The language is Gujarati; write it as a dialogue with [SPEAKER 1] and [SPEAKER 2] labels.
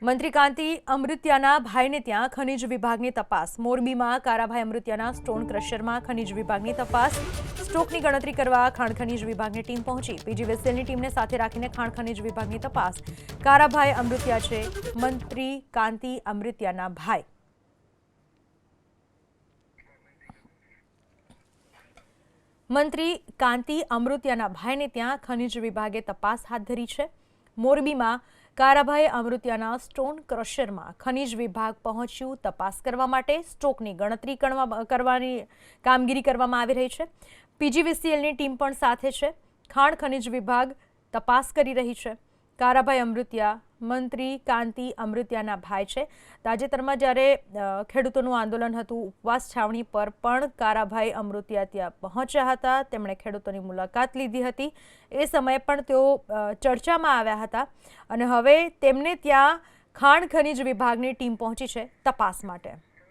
[SPEAKER 1] મંત્રી કાંતિ અમૃત્યાના ભાઈને ત્યાં ખનિજ વિભાગની તપાસ। મોરબીમાં કારાભાઈ અમૃત્યાના સ્ટોન ક્રશરમાં ખનિજ વિભાગની તપાસ। સ્ટોકની ગણતરી કરવા ખાણ ખનિજ વિભાગની ટીમ પહોંચી। પીજીવીસીએલની ટીમને સાથે રાખીને ખાણ ખનિજ વિભાગની તપાસ। કારાભાઈ અમૃત્યા છે મંત્રી કાંતિ અમૃત્યાના ભાઈ। મંત્રી કાંતિ અમૃત્યાના ભાઈને ત્યાં ખનિજ વિભાગે તપાસ હાથ ધરી છે। મોરબીમાં કારાભાઈ અમૃત્યાના સ્ટોન ક્રશરમાં ખનિજ વિભાગ પહોંચ્યું તપાસ કરવા માટે। સ્ટોકની ગણતરી કરવાની કામગીરી કરવામાં આવી રહી છે। પીજીવીસીએલની ટીમ પણ સાથે છે। ખાણ ખનિજ વિભાગ તપાસ કરી રહી છે। કારાભાઈ અમૃત્યા મંત્રી કાંતિ અમૃત્યાના ભાઈ છે। તાજેતરમાં જ્યારે ખેડૂતોનું આંદોલન હતું, ઉપવાસ છાવણી પર પણ કારાભાઈ અમૃત્યા ત્યાં પહોંચ્યા હતા। તેમણે ખેડૂતોની મુલાકાત લીધી હતી। એ સમયે પણ તેઓ ચર્ચામાં આવ્યા હતા અને હવે તેમને ત્યાં ખાણ ખનિજ વિભાગની ટીમ પહોંચી છે તપાસ માટે।